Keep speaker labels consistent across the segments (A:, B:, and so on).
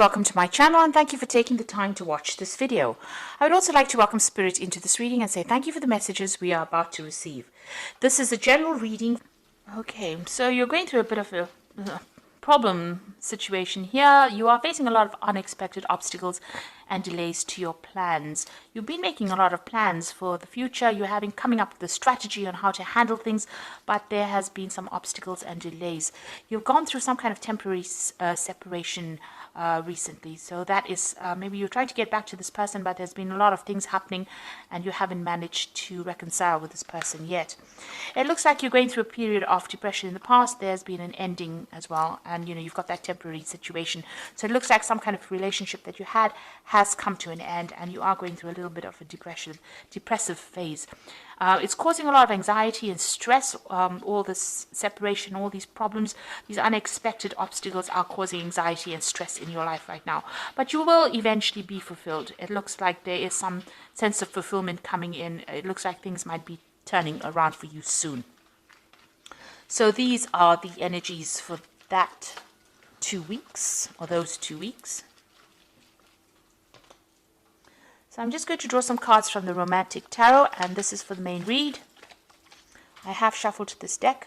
A: Welcome to my channel and thank you for taking the time to watch this video. I would also like to welcome Spirit into this reading and say thank you for the messages we are about to receive. This is a general reading. Okay, so you're going through a bit of a problem situation here. You are facing a lot of unexpected obstacles and delays to your plans. You've been making a lot of plans for the future. You're coming up with a strategy on how to handle things, but there has been some obstacles and delays. You've gone through some kind of temporary separation recently. So that is maybe you're trying to get back to this person, but there's been a lot of things happening and you haven't managed to reconcile with this person yet. It looks like you're going through a period of depression in the past. There's been an ending as well, and you've got that temporary situation. So it looks like some kind of relationship that you had has come to an end and you are going through a little bit of a depressive phase. It's causing a lot of anxiety and stress. All this separation, all these problems, these unexpected obstacles are causing anxiety and stress in your life right now. But you will eventually be fulfilled. It looks like there is some sense of fulfillment coming in. It looks like things might be turning around for you soon. So these are the energies for that 2 weeks, or those 2 weeks. So I'm just going to draw some cards from the Romantic Tarot, and this is for the main read. I have shuffled this deck.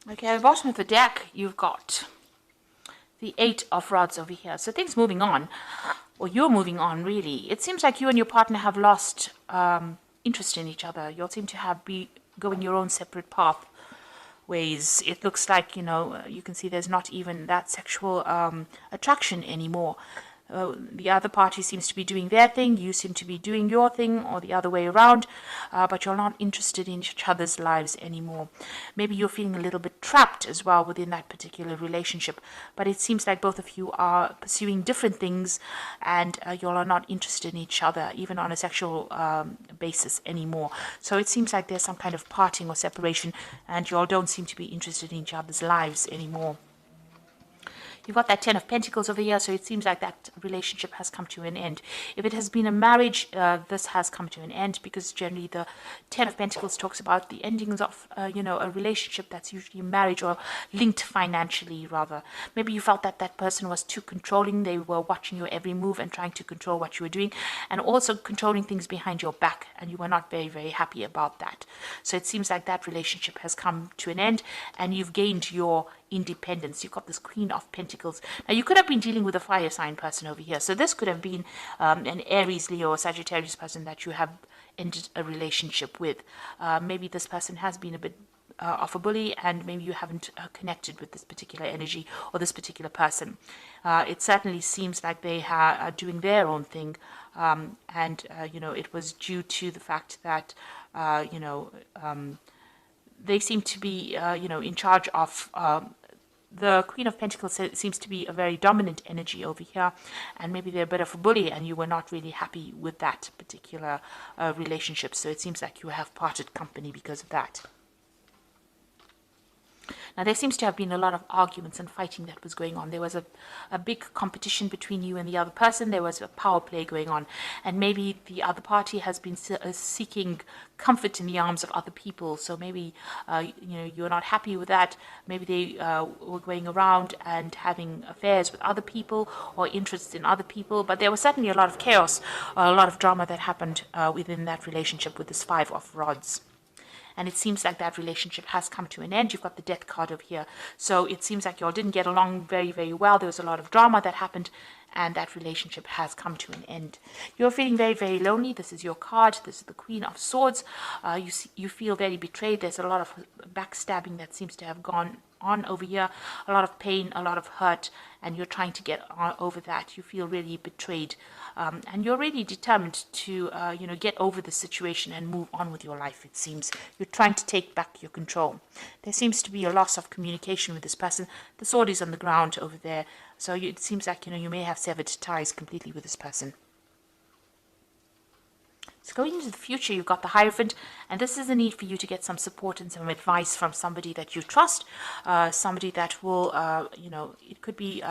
A: Okay, at the bottom of the deck, you've got the Eight of Rods over here. So things moving on, or you're moving on, really. It seems like you and your partner have lost interest in each other. You all seem to be going your own separate pathways. It looks like, you can see there's not even that sexual attraction anymore. The other party seems to be doing their thing, you seem to be doing your thing, or the other way around, but you're not interested in each other's lives anymore. Maybe you're feeling a little bit trapped as well within that particular relationship, but it seems like both of you are pursuing different things and you all are not interested in each other, even on a sexual basis anymore. So it seems like there's some kind of parting or separation and you all don't seem to be interested in each other's lives anymore. You've got that Ten of Pentacles over here, so it seems like that relationship has come to an end. If it has been a marriage, this has come to an end, because generally the Ten of Pentacles talks about the endings of, a relationship that's usually marriage or linked financially, rather. Maybe you felt that that person was too controlling. They were watching your every move and trying to control what you were doing, and also controlling things behind your back, and you were not very, very happy about that. So it seems like that relationship has come to an end, and you've gained your independence. You've got this Queen of Pentacles. Now you could have been dealing with a fire sign person over here, so this could have been an Aries, Leo, or Sagittarius person that you have ended a relationship with. Maybe this person has been a bit of a bully, and maybe you haven't connected with this particular energy or this particular person. It certainly seems like they are doing their own thing, and it was due to the fact that they seem to be, in charge of. The Queen of Pentacles seems to be a very dominant energy over here, and maybe they're a bit of a bully, and you were not really happy with that particular relationship. So it seems like you have parted company because of that. Now, there seems to have been a lot of arguments and fighting that was going on. There was a big competition between you and the other person. There was a power play going on. And maybe the other party has been seeking comfort in the arms of other people. So maybe, you're not happy with that. Maybe they were going around and having affairs with other people or interests in other people. But there was certainly a lot of chaos, a lot of drama that happened within that relationship with this Five of Rods. And it seems like that relationship has come to an end. You've got the Death card over here. So it seems like you all didn't get along very, very well. There was a lot of drama that happened, and that relationship has come to an end. You're feeling very, very lonely. This is your card. This is the Queen of Swords. You feel very betrayed. There's a lot of backstabbing that seems to have gone on over here, a lot of pain, a lot of hurt, and you're trying to get over that. You feel really betrayed, and you're really determined to, get over the situation and move on with your life. It seems you're trying to take back your control. There seems to be a loss of communication with this person. The sword is on the ground over there, so it seems like you may have severed ties completely with this person. So going into the future, you've got the Hierophant, and this is a need for you to get some support and some advice from somebody that you trust, somebody that will, it could be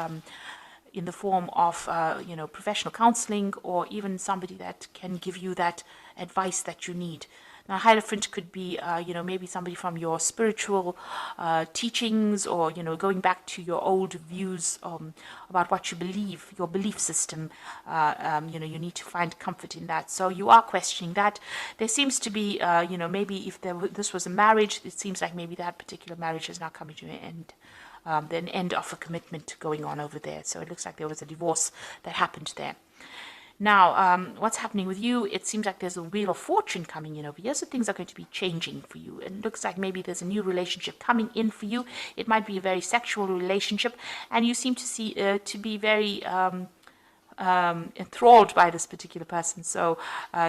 A: in the form of, professional counseling, or even somebody that can give you that advice that you need. Now, Hierophant could be, maybe somebody from your spiritual teachings, or, going back to your old views about what you believe, your belief system. You need to find comfort in that. So you are questioning that. There seems to be, maybe if this was a marriage, it seems like maybe that particular marriage is now coming to an end. An end of a commitment going on over there. So it looks like there was a divorce that happened there. Now, what's happening with you? It seems like there's a Wheel of Fortune coming in over here, so things are going to be changing for you. And it looks like maybe there's a new relationship coming in for you. It might be a very sexual relationship, and you seem to be very enthralled by this particular person. So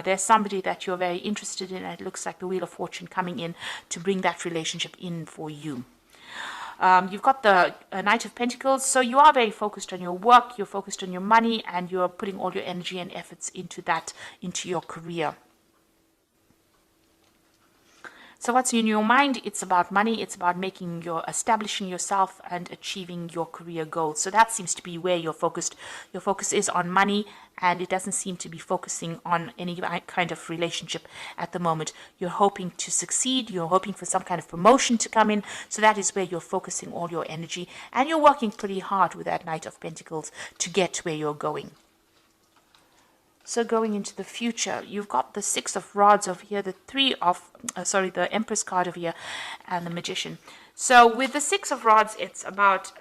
A: there's somebody that you're very interested in, and it looks like the Wheel of Fortune coming in to bring that relationship in for you. You've got the Knight of Pentacles, so you are very focused on your work, you're focused on your money, and you're putting all your energy and efforts into your career. So what's in your mind? It's about money. It's about establishing yourself and achieving your career goals. So that seems to be where you're focused. Your focus is on money, and it doesn't seem to be focusing on any kind of relationship at the moment. You're hoping to succeed. You're hoping for some kind of promotion to come in. So that is where you're focusing all your energy, and you're working pretty hard with that Knight of Pentacles to get where you're going. So going into the future, you've got the Six of Rods over here, the the Empress card over here, and the Magician. So with the Six of Rods, it's about,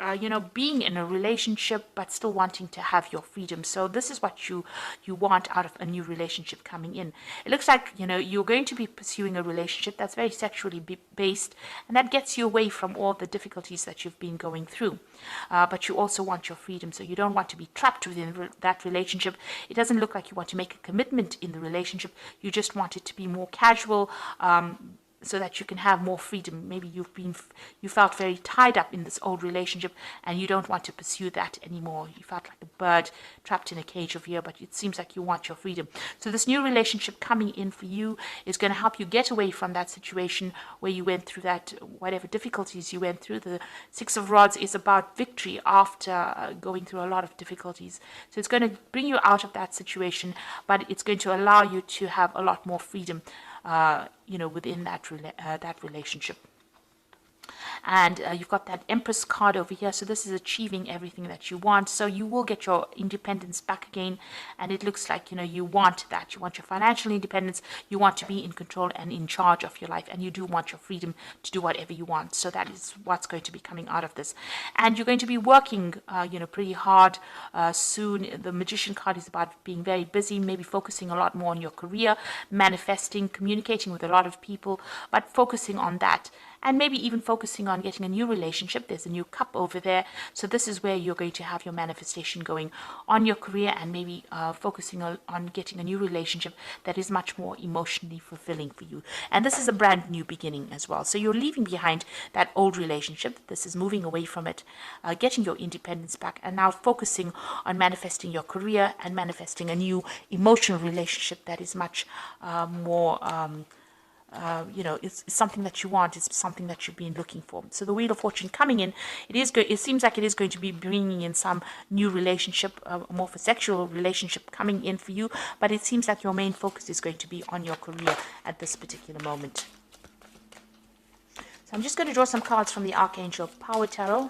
A: being in a relationship, but still wanting to have your freedom. So this is what you want out of a new relationship coming in. It looks like, you're going to be pursuing a relationship that's very sexually based, and that gets you away from all the difficulties that you've been going through. But you also want your freedom, so you don't want to be trapped within that relationship. It doesn't look like you want to make a commitment in the relationship. You just want it to be more casual, so that you can have more freedom. Maybe you felt very tied up in this old relationship, and you don't want to pursue that anymore. You felt like a bird trapped in a cage over here, but it seems like you want your freedom. So this new relationship coming in for you is going to help you get away from that situation where you went through that, whatever difficulties you went through. The Six of Rods is about victory after going through a lot of difficulties. So it's going to bring you out of that situation, but it's going to allow you to have a lot more freedom within that relationship. And you've got that Empress card over here. So this is achieving everything that you want. So you will get your independence back again. And it looks like, you want that. You want your financial independence. You want to be in control and in charge of your life. And you do want your freedom to do whatever you want. So that is what's going to be coming out of this. And you're going to be working, pretty hard soon. The Magician card is about being very busy, maybe focusing a lot more on your career, manifesting, communicating with a lot of people, but focusing on that. And maybe even focusing on getting a new relationship. There's a new cup over there. So this is where you're going to have your manifestation going on your career, and maybe focusing on getting a new relationship that is much more emotionally fulfilling for you. And this is a brand new beginning as well. So you're leaving behind that old relationship. This is moving away from it, getting your independence back, and now focusing on manifesting your career and manifesting a new emotional relationship that is much more it's something that you want. It's something that you've been looking for. So the Wheel of Fortune coming in, it seems like it is going to be bringing in some new relationship, more of a sexual relationship coming in for you, but it seems like your main focus is going to be on your career at this particular moment. So I'm just going to draw some cards from the Archangel Power Tarot.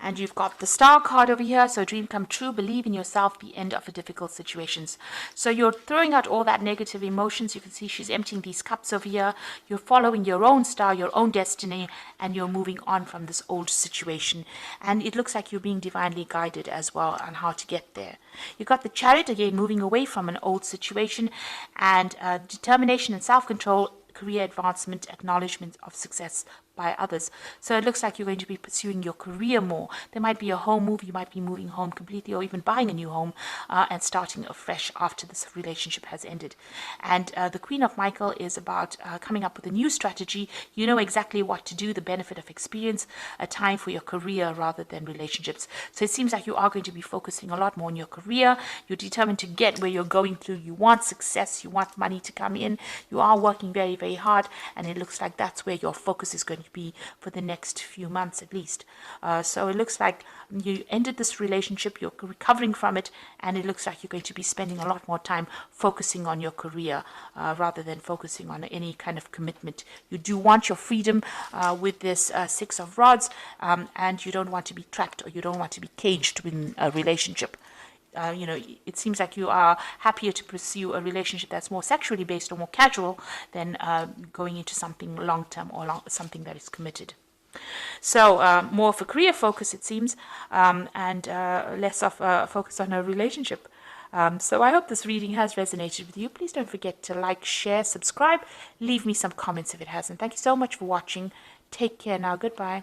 A: And you've got the Star card over here. So dream come true, believe in yourself, the end of a difficult situations. So you're throwing out all that negative emotions. You can see she's emptying these cups over here. You're following your own star, your own destiny, and you're moving on from this old situation. And it looks like you're being divinely guided as well on how to get there. You've got the Chariot again, moving away from an old situation, and determination and self-control, career advancement, acknowledgement of success by others. So it looks like you're going to be pursuing your career more. There might be a home move. You might be moving home completely, or even buying a new home and starting afresh after this relationship has ended. And the Queen of Michael is about coming up with a new strategy. You know exactly what to do, the benefit of experience, a time for your career rather than relationships. So it seems like you are going to be focusing a lot more on your career. You're determined to get where you're going through. You want success. You want money to come in. You are working very, very hard. And it looks like that's where your focus is going to be for the next few months at least. So it looks like you ended this relationship, you're recovering from it, and it looks like you're going to be spending a lot more time focusing on your career rather than focusing on any kind of commitment. You do want your freedom with this Six of Rods, and you don't want to be trapped, or you don't want to be caged within a relationship. It seems like you are happier to pursue a relationship that's more sexually based or more casual than going into something long-term or something that is committed. So more of a career focus, it seems, and less of a focus on a relationship. So I hope this reading has resonated with you. Please don't forget to like, share, subscribe. Leave me some comments if it hasn't. Thank you so much for watching. Take care now. Goodbye.